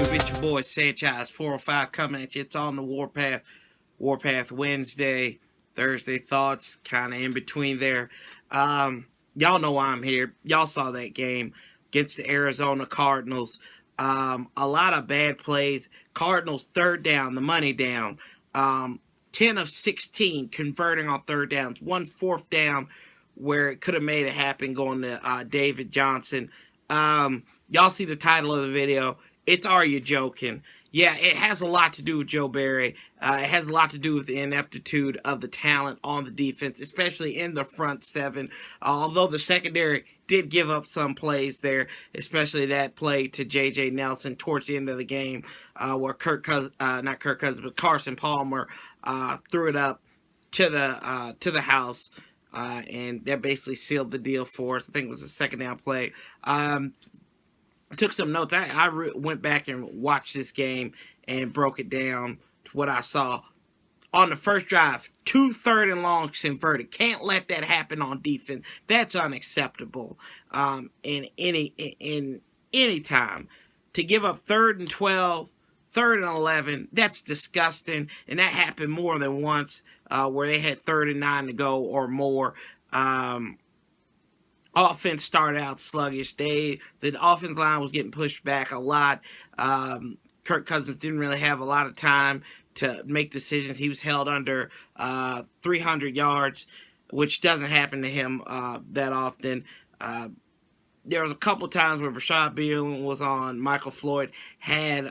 YouTube? It's your boy Sanchez 405 coming at you. It's on the Warpath. Warpath Wednesday, Thursday thoughts, kind of in between there. Y'all know why I'm here. Y'all saw that game against the Arizona Cardinals. A lot of bad plays. Cardinals third down, the money down. 10 of 16 converting on third downs. 1 fourth down where it could have made it happen going to David Johnson. Y'all see the title of the video. It's Are You Joking? Yeah, it has a lot to do with Joe Barry. It has a lot to do with the ineptitude of the talent on the defense, especially in the front seven. Although the secondary did give up some plays there, especially that play to J.J. Nelson towards the end of the game, where Carson Palmer threw it up to the house, and that basically sealed the deal for us. I think it was a second down play. Took some notes. I went back and watched this game and broke it down to what I saw. On the first drive, 2 third and longs converted. Can't let that happen on defense. That's unacceptable. In any time. To give up 3rd and 12, 3rd and 11, that's disgusting. And that happened more than once, where they had 3rd and 9 to go or more. Offense started out sluggish. The offensive line was getting pushed back a lot. Kirk Cousins didn't really have a lot of time to make decisions. He was held under 300 yards, which doesn't happen to him that often. There was a couple times where Rashad Beal was on. Michael Floyd had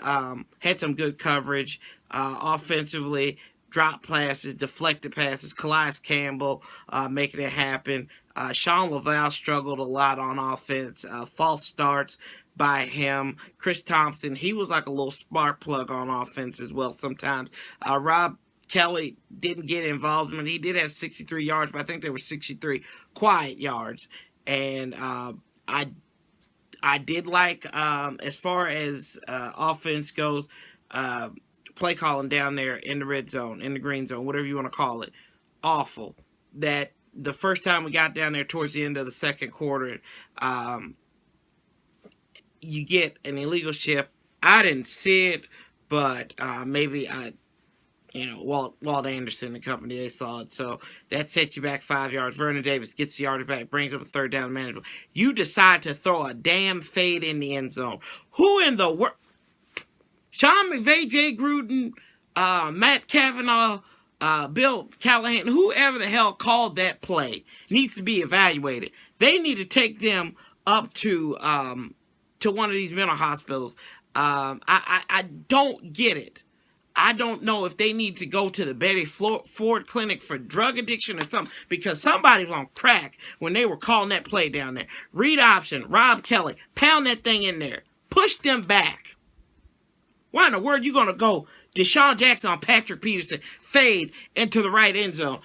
some good coverage offensively. Drop passes, deflected passes. Calais Campbell making it happen. Sean Laval struggled a lot on offense. False starts by him. Chris Thompson, he was like a little spark plug on offense as well sometimes. Rob Kelly didn't get involved. I mean, he did have 63 yards, but I think there were 63 quiet yards. And I did like, as far as offense goes, play calling down there in the red zone, in the green zone, whatever you want to call it. Awful. That the first time we got down there towards the end of the second quarter, you get an illegal shift. I didn't see it, but maybe Walt Anderson and company, they saw it. So that sets you back 5 yards. Vernon Davis gets the yardage back, brings up a third down manageable. You decide to throw a damn fade in the end zone. Who in the world? Sean McVay, Jay Gruden, Matt Cavanaugh, Bill Callahan, whoever the hell called that play needs to be evaluated. They need to take them up to one of these mental hospitals. I don't get it. I don't know if they need to go to the Betty Ford Clinic for drug addiction or something, because somebody was on crack when they were calling that play down there. Read option, Rob Kelly, pound that thing in there. Push them back. Why in the world you going to go Deshaun Jackson on Patrick Peterson, fade into the right end zone,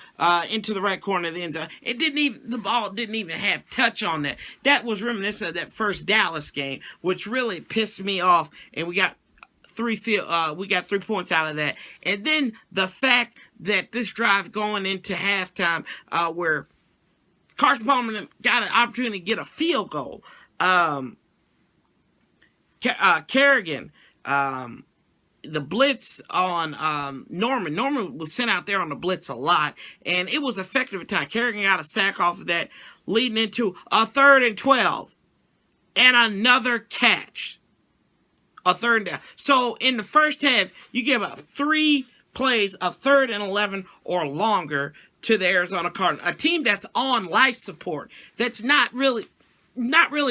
into the right corner of the end zone? The ball didn't even have touch on that. That was reminiscent of that first Dallas game, which really pissed me off, and we got 3 points out of that. And then the fact that this drive going into halftime, where Carson Palmer got an opportunity to get a field goal. Kerrigan, the blitz on Norman. Norman was sent out there on the blitz a lot, and it was effective at times. Kerrigan got a sack off of that, leading into a 3rd and 12, and another catch. A 3rd down. So in the first half, you give up 3 plays of 3rd and 11 or longer to the Arizona Cardinals, a team that's on life support, that's not really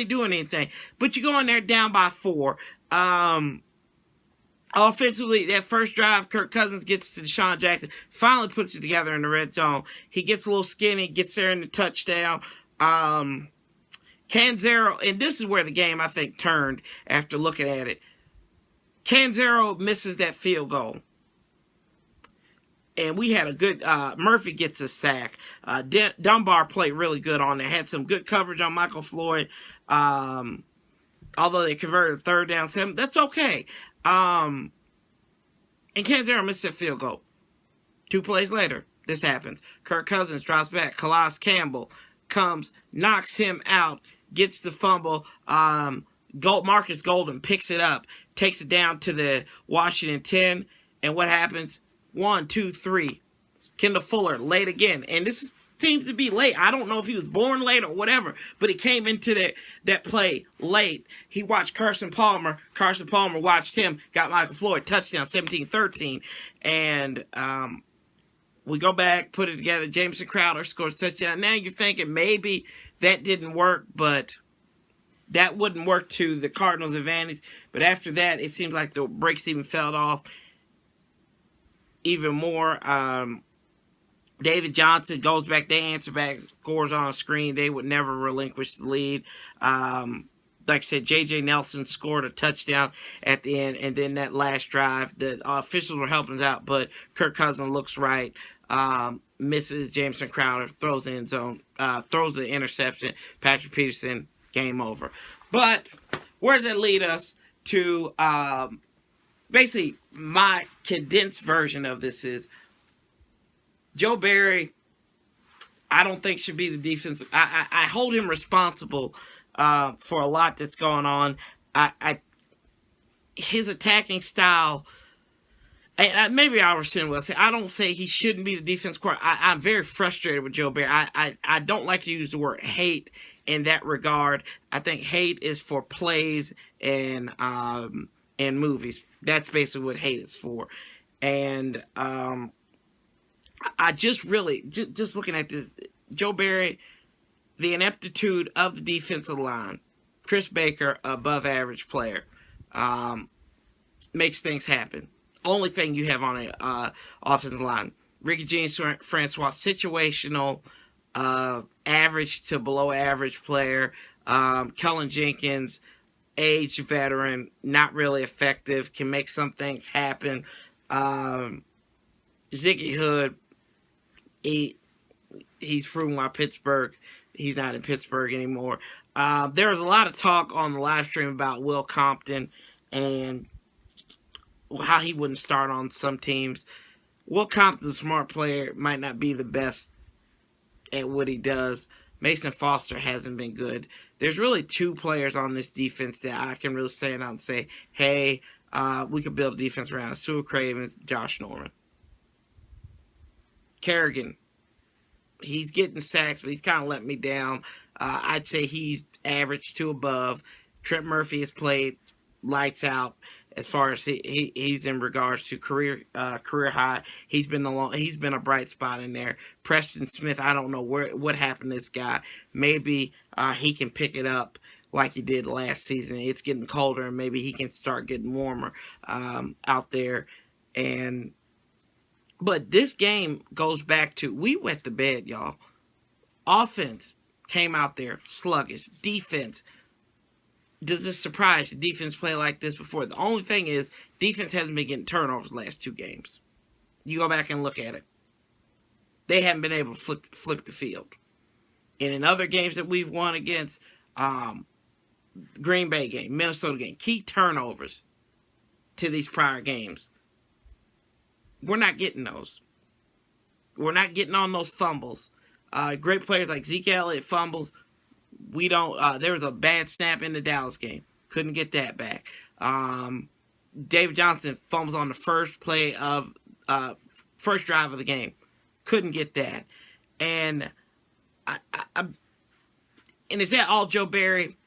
doing anything. But you go in there down by 4. Offensively, that first drive, Kirk Cousins gets to Deshaun Jackson, finally puts it together in the red zone. He gets a little skinny, gets there in the touchdown. Canzero, and this is where the game, I think, turned after looking at it. Canzero misses that field goal. And we had a good, Murphy gets a sack. Dunbar played really good on there. Had some good coverage on Michael Floyd. Although they converted a 3rd down 7, that's okay. And Canzero missed that field goal. 2 plays later, this happens. Kirk Cousins drops back. Calais Campbell comes, knocks him out, gets the fumble. Marcus Golden picks it up, takes it down to the Washington 10, and what happens? 1, 2, 3. Kendall Fuller late again, and this seems to be late. I don't know if he was born late or whatever, but he came into that play late. He watched Carson Palmer. Carson Palmer watched him, got Michael Floyd, touchdown, 17-13. And we go back, put it together. Jameson Crowder scores touchdown. Now you're thinking maybe that didn't work, but that wouldn't work to the Cardinals' advantage. But after that, it seems like the brakes even fell off even more. David Johnson goes back. They answer back, scores on a screen. They would never relinquish the lead. Like I said, J.J. Nelson scored a touchdown at the end. And then that last drive, the officials were helping us out, but Kirk Cousins looks right. Misses Jameson Crowder, throws the end zone, throws the interception. Patrick Peterson, game over. But where does that lead us to? Basically, my condensed version of this is Joe Barry, I don't think should be the defensive. I hold him responsible for a lot that's going on. His attacking style, and maybe I rescind what I say. I don't say he shouldn't be the defense coordinator. I'm very frustrated with Joe Barry. I don't like to use the word hate in that regard. I think hate is for plays and movies. That's basically what hate is for. And I just really, just looking at this, Joe Barry, the ineptitude of the defensive line, Chris Baker, above average player, makes things happen. Only thing you have on a offensive line. Ricky Jean Francois, situational, average to below average player. Kellen Jenkins, aged veteran, not really effective, can make some things happen. Ziggy Hood, he's proven why he's not in Pittsburgh anymore. There was a lot of talk on the live stream about Will Compton and how he wouldn't start on some teams. Will Compton's a smart player, might not be the best at what he does. Mason Foster hasn't been good. There's really two players on this defense that I can really stand out and say, hey, we could build a defense around Sue Cravens, Josh Norman. Kerrigan, he's getting sacks, but he's kind of letting me down. I'd say he's average to above. Trent Murphy has played lights out as far as he's in regards to career high. He's been a bright spot in there. Preston Smith, I don't know what happened to this guy. Maybe he can pick it up like he did last season. It's getting colder, and maybe he can start getting warmer out there. But this game goes back to, we wet the bed, y'all. Offense came out there sluggish. Defense, does this surprise the defense play like this before? The only thing is, defense hasn't been getting turnovers the last two games. You go back and look at it. They haven't been able to flip the field. And in other games that we've won against, Green Bay game, Minnesota game, key turnovers to these prior games. We're not getting those. We're not getting on those fumbles. Great players like Zeke Elliott fumbles. We don't. There was a bad snap in the Dallas game. Couldn't get that back. David Johnson fumbles on the first play of first drive of the game. Couldn't get that. And and is that all Joe Barry?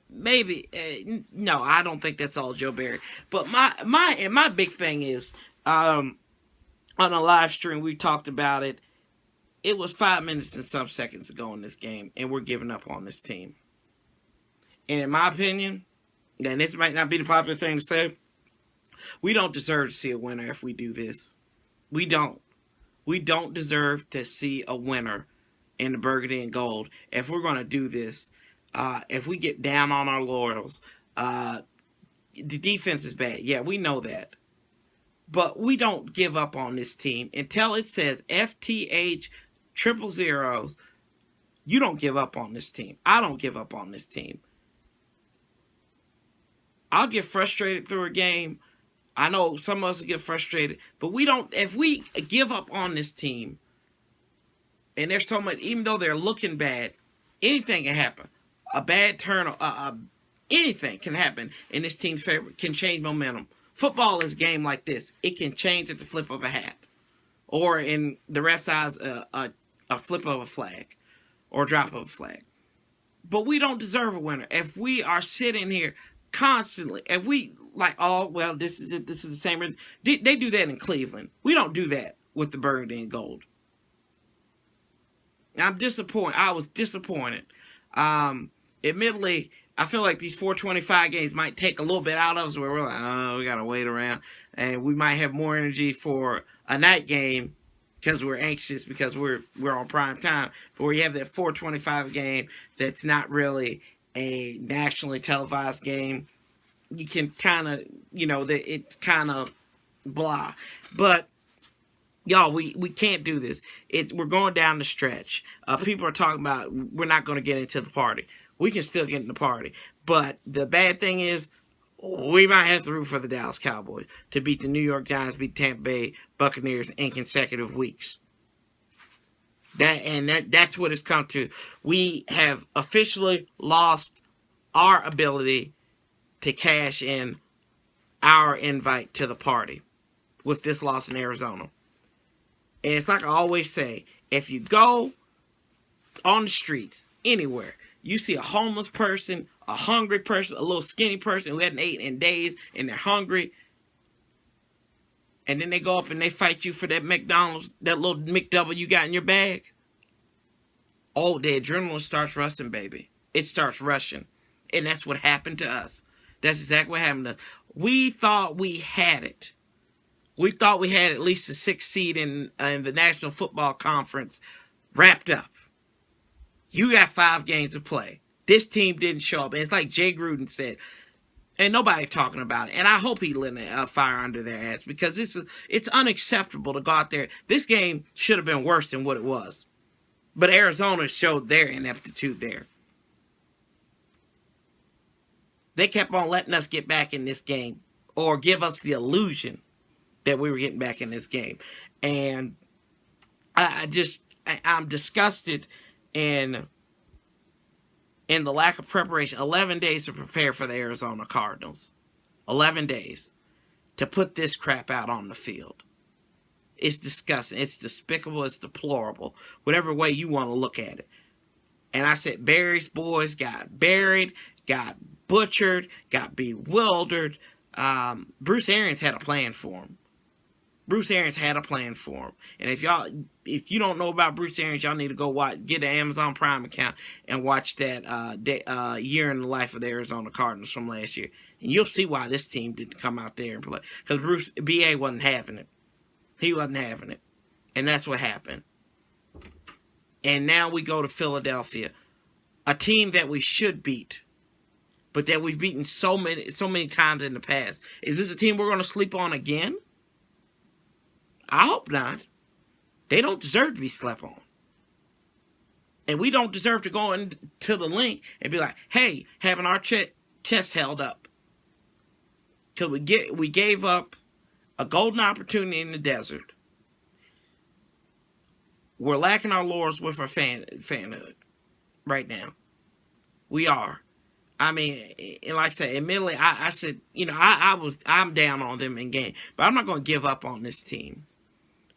Maybe. No, I don't think that's all Joe Barry. But my big thing is, on a live stream, we talked about it. It was 5 minutes and some seconds ago in this game, and we're giving up on this team. And in my opinion, and this might not be the popular thing to say, we don't deserve to see a winner if we do this. We don't. We don't deserve to see a winner in the burgundy and gold if we're going to do this. If we get down on our laurels, the defense is bad. Yeah, we know that. But we don't give up on this team until it says FTH 000. You don't give up on this team. I don't give up on this team. I'll get frustrated through a game. I know some of us will get frustrated, but we don't. If we give up on this team, and there's so much, even though they're looking bad, anything can happen. A bad turn, Anything can happen in this team's favor, can change momentum. Football is a game like this. It can change at the flip of a hat. Or in the ref size, a flip of a flag. Or drop of a flag. But we don't deserve a winner. If we are sitting here constantly, if we like, oh, well, this is it, this is the same. They do that in Cleveland. We don't do that with the burgundy and gold. I'm disappointed. I was disappointed. Admittedly, I feel like these 425 games might take a little bit out of us where we're like, oh, we got to wait around. And we might have more energy for a night game because we're anxious because we're on prime time. But where you have that 425 game that's not really a nationally televised game, you can kind of, it's kind of blah. But y'all, we can't do this. We're going down the stretch. People are talking about we're not going to get into the party. We can still get in the party. But the bad thing is we might have to root for the Dallas Cowboys to beat the New York Giants, beat Tampa Bay Buccaneers in consecutive weeks. That's what it's come to. We have officially lost our ability to cash in our invite to the party with this loss in Arizona. And it's like I always say, if you go on the streets, anywhere, you see a homeless person, a hungry person, a little skinny person who hadn't eaten in days and they're hungry, and then they go up and they fight you for that McDonald's, that little McDouble you got in your bag. Oh, the adrenaline starts rushing, baby. It starts rushing. And that's what happened to us. That's exactly what happened to us. We thought we had it. We thought we had at least a 6th seed in the National Football Conference wrapped up. You got 5 games to play. This team didn't show up. And it's like Jay Gruden said, and nobody talking about it. And I hope he lit a fire under their ass because it's unacceptable to go out there. This game should have been worse than what it was. But Arizona showed their ineptitude there. They kept on letting us get back in this game or give us the illusion that we were getting back in this game. And I'm disgusted in the lack of preparation. 11 days to prepare for the Arizona Cardinals. 11 days to put this crap out on the field. It's disgusting. It's despicable. It's deplorable. Whatever way you want to look at it. And I said Barry's boys got buried, got butchered, got bewildered. Bruce Arians had a plan for him. Bruce Arians had a plan for him. And if you don't know about Bruce Arians, y'all need to go get an Amazon Prime account and watch that year in the life of the Arizona Cardinals from last year. And you'll see why this team didn't come out there and play. Because Bruce B.A. wasn't having it. He wasn't having it. And that's what happened. And now we go to Philadelphia. A team that we should beat. But that we've beaten so many times in the past. Is this a team we're going to sleep on again? I hope not. They don't deserve to be slept on. And we don't deserve to go into the link and be like, hey, having our chest held up. Because we gave up a golden opportunity in the desert. We're lacking our laurels with our fanhood right now. We are. I mean, and like I said, admittedly, I said, I'm down on them in game. But I'm not going to give up on this team.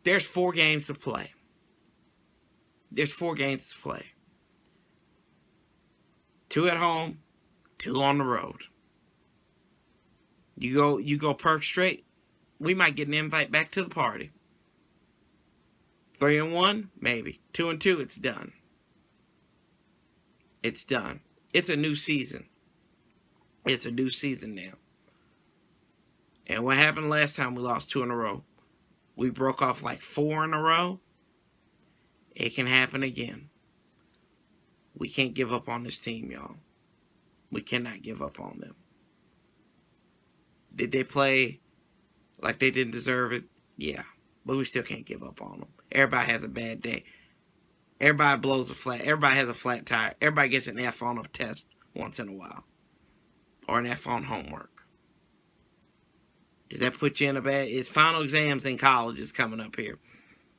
There's 4 games to play. There's 4 games to play. 2 at home, 2 on the road. You go Perk straight, we might get an invite back to the party. 3-1, maybe. 2-2, it's done. It's done. It's a new season. It's a new season now. And what happened last time we lost 2 in a row? We broke off like 4 in a row. It can happen again. We can't give up on this team, y'all. We cannot give up on them. Did they play like they didn't deserve it? Yeah. But we still can't give up on them. Everybody has a bad day. Everybody blows a flat. Everybody has a flat tire. Everybody gets an F on a test once in a while. Or an F on homework. Does that put you in a bad... It's final exams in college is coming up here.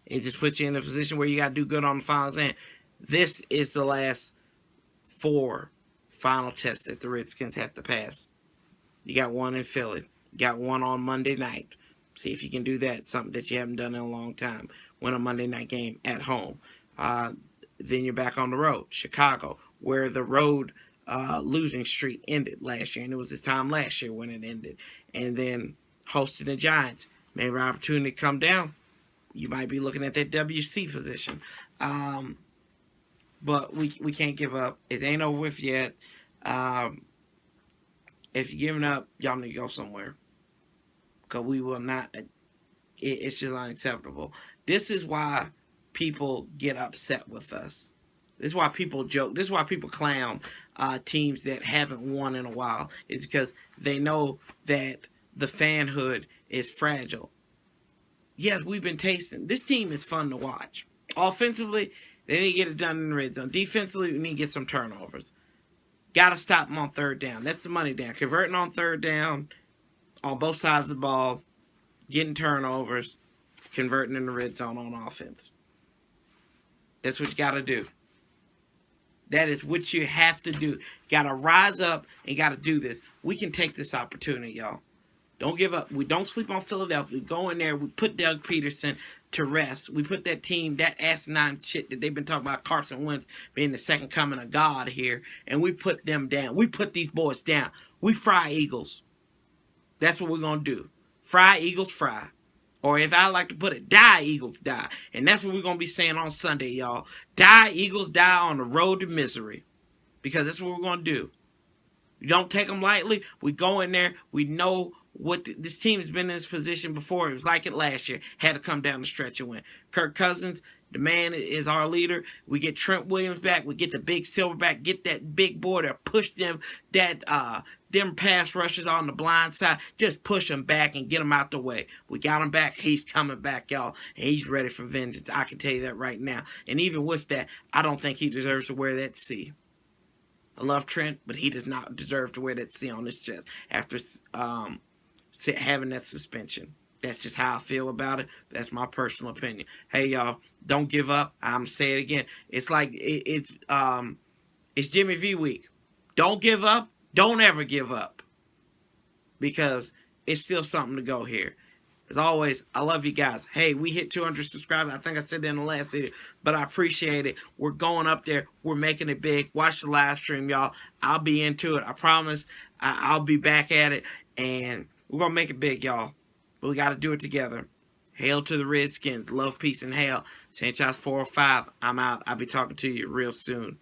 It just puts you in a position where you got to do good on the final exam. This is the last 4, final test that the Redskins have to pass. You got one in Philly. You got one on Monday night. See if you can do that. Something that you haven't done in a long time. Win a Monday night game at home. Then you're back on the road. Chicago, where the road losing streak ended last year. And it was this time last year when it ended. And then hosting the Giants. Maybe an opportunity to come down. You might be looking at that WC position. But we can't give up. It ain't over with yet. If you're giving up, y'all need to go somewhere. Because we will not. It's just unacceptable. This is why people get upset with us. This is why people joke. This is why people clown teams that haven't won in a while. Is because they know that the fanhood is fragile. Yes, we've been tasting. This team is fun to watch. Offensively, they need to get it done in the red zone. Defensively, we need to get some turnovers. Got to stop them on third down. That's the money down. Converting on third down on both sides of the ball, getting turnovers, converting in the red zone on offense. That's what you got to do. That is what you have to do. You got to rise up and got to do this. We can take this opportunity, y'all. Don't give up. We don't sleep on Philadelphia. We go in there. We put Doug Peterson to rest. We put that team, that asinine shit that they've been talking about, Carson Wentz being the second coming of God here, and we put them down. We put these boys down. We fry Eagles. That's what we're going to do. Fry Eagles, fry. Or if I like to put it, die Eagles, die. And that's what we're going to be saying on Sunday, y'all. Die Eagles, die on the road to misery. Because that's what we're going to do. You don't take them lightly. We go in there. We know what this team has been in this position before. It was like it last year. Had to come down the stretch and win. Kirk Cousins, the man, is our leader. We get Trent Williams back. We get the big silver back. Get that big boy to push them pass rushes on the blind side. Just push them back and get them out the way. We got him back. He's coming back, y'all. And he's ready for vengeance. I can tell you that right now. And even with that, I don't think he deserves to wear that C. I love Trent, but he does not deserve to wear that C on his chest after having that suspension. That's just how I feel about it. That's my personal opinion. Hey, y'all, don't give up. I'm saying it again. It's like it's Jimmy V week. Don't give up. Don't ever give up. Because it's still something to go here. As always, I love you guys. Hey, we hit 200 subscribers. I think I said that in the last video, but I appreciate it. We're going up there. We're making it big. Watch the live stream, y'all. I'll be into it. I promise. I'll be back at it, and we're going to make it big, y'all. But we got to do it together. Hail to the Redskins. Love, peace, and hail. St. Charles 405. I'm out. I'll be talking to you real soon.